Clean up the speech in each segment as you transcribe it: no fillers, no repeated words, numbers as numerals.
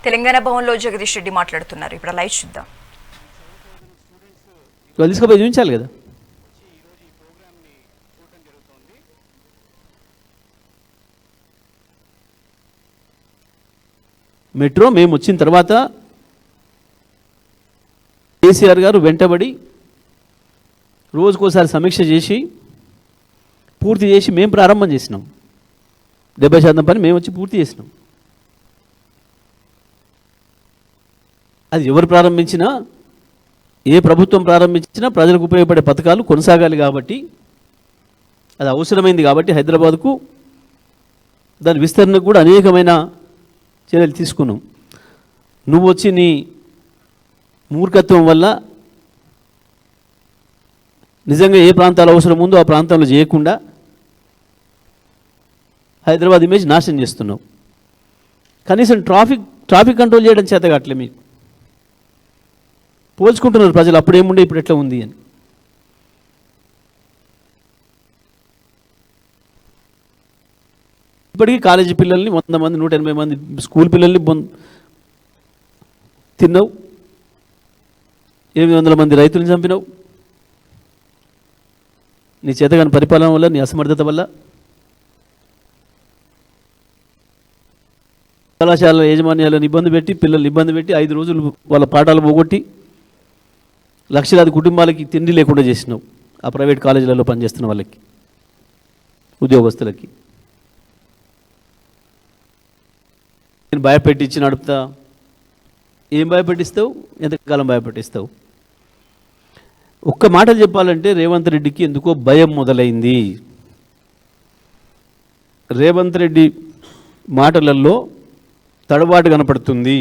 తెలంగాణ భవన్లో జగదీష్ రెడ్డి మాట్లాడుతున్నారు. ఇప్పుడు లైవ్ చూద్దాం. తీసుకుపోయి చూపించాలి కదా. మెట్రో మేము వచ్చిన తర్వాత కేసీఆర్ గారు వెంటబడి రోజుకోసారి సమీక్ష చేసి పూర్తి చేసి మేము ప్రారంభం చేసినాం. 70% పని మేము వచ్చి పూర్తి చేసినాం. అది ఎవరు ప్రారంభించినా, ఏ ప్రభుత్వం ప్రారంభించినా ప్రజలకు ఉపయోగపడే పథకాలు కొనసాగాలి కాబట్టి, అది అవసరమైంది కాబట్టి హైదరాబాద్కు దాని విస్తరణకు కూడా అనేకమైన చర్యలు తీసుకున్నాం. నువ్వు వచ్చి నీ మూర్ఖత్వం వల్ల నిజంగా ఏ ప్రాంతాలు అవసరం ఉందో ఆ ప్రాంతంలో చేయకుండా హైదరాబాద్ ఇమేజ్ నాశనం చేస్తున్నావు. కనీసం ట్రాఫిక్ కంట్రోల్ చేయడం చేత కావట్లే మీకు. పోల్చుకుంటున్నారు ప్రజలు, అప్పుడేముండే ఇప్పుడు ఎట్లా ఉంది అని. ఇప్పటికీ కాలేజీ పిల్లల్ని 100 మంది 180 మంది స్కూల్ పిల్లల్ని తిన్నావు. 800 మంది రైతులను చంపినావు. నీ చేతగాని పరిపాలన వల్ల, నీ అసమర్థత వల్ల. కళాశాల యాజమాన్యాలను ఇబ్బంది పెట్టి, పిల్లల్ని ఇబ్బంది పెట్టి 5 రోజులు వాళ్ళ పాఠాలు పోగొట్టి లక్షలాది కుటుంబాలకి తిండి లేకుండా చేసినావు. ఆ ప్రైవేట్ కాలేజీలలో పనిచేస్తున్న వాళ్ళకి, ఉద్యోగస్తులకి. నేను భయపెట్టించి నడుపుతా. ఏం భయపెట్టిస్తావు? ఎంతకాలం భయపెట్టిస్తావు? ఒక్క మాటలు చెప్పాలంటే రేవంత్ రెడ్డికి ఎందుకో భయం మొదలైంది. రేవంత్ రెడ్డి మాటలలో తడబాటు కనపడుతుంది.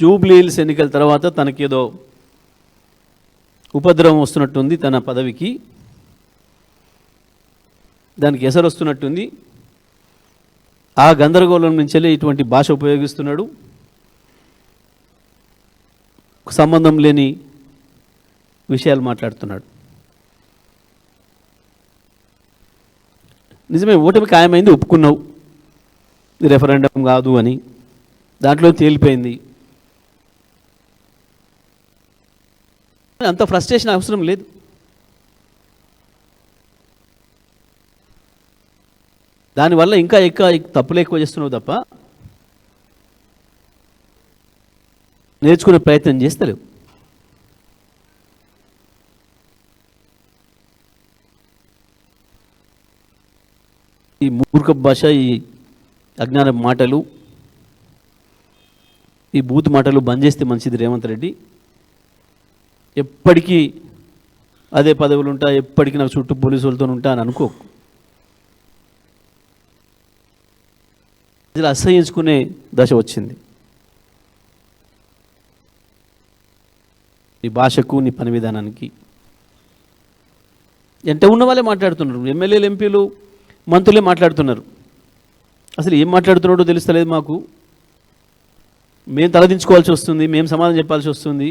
జూబ్లీ హిల్స్ ఎన్నికల తర్వాత తనకేదో ఉపద్రవం వస్తున్నట్టుంది, తన పదవికి దానికి ఎసరు వస్తున్నట్టుంది. ఆ గందరగోళం నుంచెలే ఇటువంటి భాష ఉపయోగిస్తున్నాడు. సంబంధం లేని విషయాలు మాట్లాడుతున్నాడు. నిజమే, ఓటమి ఖాయమైంది, ఒప్పుకున్నావు. ఇది రెఫరెండం కాదు అని దాంట్లో తేలిపోయింది. అంత ఫ్రస్ట్రేషన్ అవసరం లేదు. దానివల్ల ఇంకా తప్పులు ఎక్కువ చేస్తున్నావు తప్ప నేర్చుకునే ప్రయత్నం చేస్తలేవు. ఈ మూర్ఖ భాష, ఈ అజ్ఞాన మాటలు, ఈ బూత్ మాటలు బంద్ చేస్తే మంచిది రేవంత్ రెడ్డి. ఎప్పటికీ అదే పదవులు ఉంటా, ఎప్పటికీ నాకు చుట్టూ పోలీసులతో ఉంటా అని అనుకో. ఇలా అసహ్యించుకునే దశ వచ్చింది. నీ భాషకు, నీ పని విధానానికి. ఎంత ఉన్న వాళ్ళే మాట్లాడుతున్నారు. ఎమ్మెల్యేలు, ఎంపీలు, మంత్రులే మాట్లాడుతున్నారు. అసలు ఏం మాట్లాడుతున్నాడో తెలుస్తలేదు మాకు. మేము తలదించుకోవాల్సి వస్తుంది, మేము సమాధానం చెప్పాల్సి వస్తుంది.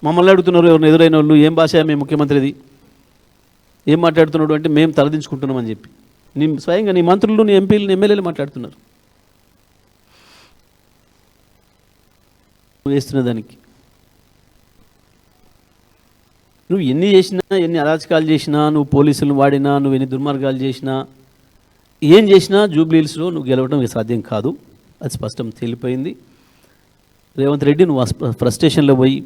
మమ్మల్ని అడుగుతున్నారు ఎవరిని ఎదురైన వాళ్ళు, ఏం భాష మేము ముఖ్యమంత్రిది, ఏం మాట్లాడుతున్నాడు అంటే మేము తలదించుకుంటున్నామని చెప్పి స్వయంగా నీ మంత్రులు, నీ ఎంపీలు, నీ ఎమ్మెల్యేలు మాట్లాడుతున్నారు. నువ్వు వేస్తున్న దానికి నువ్వు ఎన్ని చేసినా, ఎన్ని అరాచకాలు చేసినా, నువ్వు పోలీసులను వాడినా, నువ్వు ఎన్ని దుర్మార్గాలు చేసినా, ఏం చేసినా జూబ్లీ హిల్స్లో నువ్వు గెలవడం సాధ్యం కాదు. అది స్పష్టం తేలిపోయింది. రేవంత్ రెడ్డి, నువ్వు ఫ్రస్ట్రేషన్లో పోయి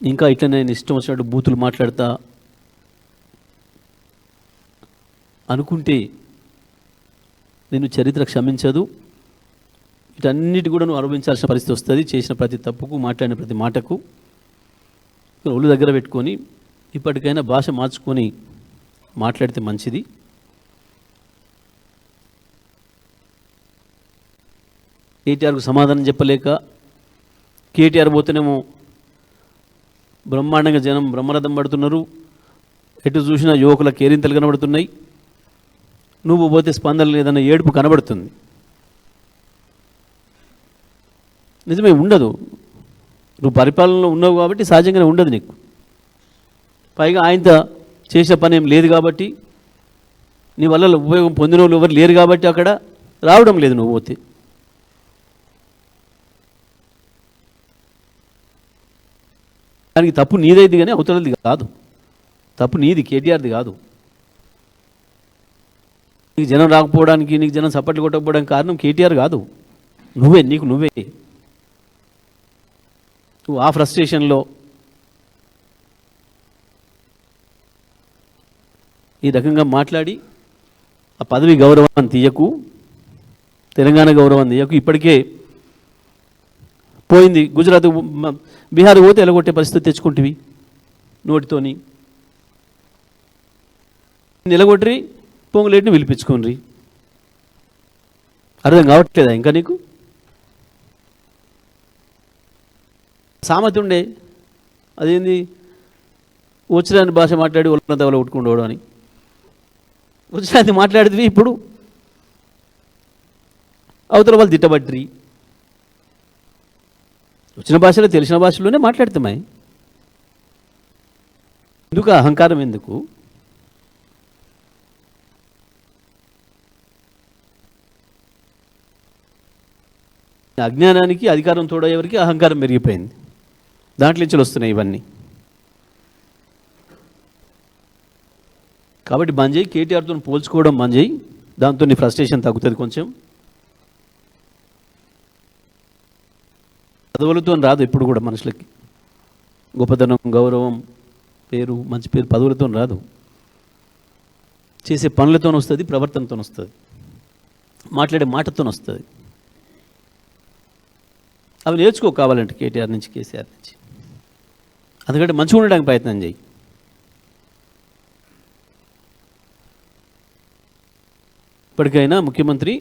ఇంకా ఇట్లా నేను ఇష్టం వచ్చినట్టు బూతులు మాట్లాడతా అనుకుంటే నేను చరిత్ర క్షమించదు. వీటన్నిటి కూడా నువ్వు అనుభవించాల్సిన పరిస్థితి వస్తుంది. చేసిన ప్రతి తప్పుకు, మాట్లాడిన ప్రతి మాటకు. ఒళ్ళు దగ్గర పెట్టుకొని ఇప్పటికైనా భాష మార్చుకొని మాట్లాడితే మంచిది. కేటీఆర్కు సమాధానం చెప్పలేక, కేటీఆర్ పోతేనేమో బ్రహ్మాండంగా జనం బ్రహ్మరథం పడుతున్నారు. ఎటు చూసినా యువకుల కేరింతలు కనబడుతున్నాయి. నువ్వు పోతే స్పందన లేదన్న ఏడుపు కనబడుతుంది. నిజమే, ఉండదు. నువ్వు పరిపాలనలో ఉన్నావు కాబట్టి సహజంగానే ఉండదు నీకు. పైగా ఆయనతో చేసే పని ఏం లేదు కాబట్టి, నీ వల్ల ఉపయోగం పొందిన వాళ్ళు ఎవరు లేరు కాబట్టి అక్కడ రావడం లేదు నువ్వు పోతే. దానికి తప్పు నీదైంది కానీ అవతలది కాదు. తప్పు నీది, కేటీఆర్ది కాదు. నీకు జనం రాకపోవడానికి, నీకు జనం సపోర్ట్లు కొట్టకపోవడానికి కారణం కేటీఆర్ కాదు, నువ్వే. నువ్వే నువ్వు ఆ ఫ్రస్ట్రేషన్లో ఈ రకంగా మాట్లాడి ఆ పదవి గౌరవాన్ని తీయకు, తెలంగాణ గౌరవాన్ని తీయకు. ఇప్పటికే పోయింది. గుజరాత్, బీహార్ పోతే ఎలగొట్టే పరిస్థితి తెచ్చుకుంటువి నోటితోని. నిలగొట్టి పొంగులేటిని పిలిపించుకోండి. అర్థం కావట్లేదా ఇంకా నీకు? సామెత ఉండే, అదేంది, వచ్చిరాని భాష మాట్లాడి ఒళ్ళంతా వాళ్ళ కొట్టుకుండవడం అని. వచ్చిరాని మాట్లాడితే ఇప్పుడు అవతల వాళ్ళు తిట్టబట్టి వచ్చిన భాషలో, తెలిసిన భాషలోనే మాట్లాడతామే. ఎందుకు అహంకారం? ఎందుకు? అజ్ఞానానికి అధికారం తోడయ్యేవరికి అహంకారం పెరిగిపోయింది. దాంట్లో నుంచి వస్తున్నాయి ఇవన్నీ. కాబట్టి బంద్ చేయి, కేటీఆర్తో పోల్చుకోవడం బంద్ చేయి. దాంతో నీ ఫ్రస్ట్రేషన్ తగ్గుతుంది కొంచెం. పదవులతో రాదు ఎప్పుడు కూడా మనుషులకి. గొప్పతనం, గౌరవం, పేరు, మంచి పేరు పదవులతో రాదు. చేసే పనులతో వస్తుంది, ప్రవర్తనతో వస్తుంది, మాట్లాడే మాటతో వస్తుంది. అవి నేర్చుకో కావాలంటే కేటీఆర్ నుంచి, కేసీఆర్ నుంచి. అందుకంటే మంచిగా ఉండడానికి ప్రయత్నం చేయి. ఇప్పటికైనా ముఖ్యమంత్రి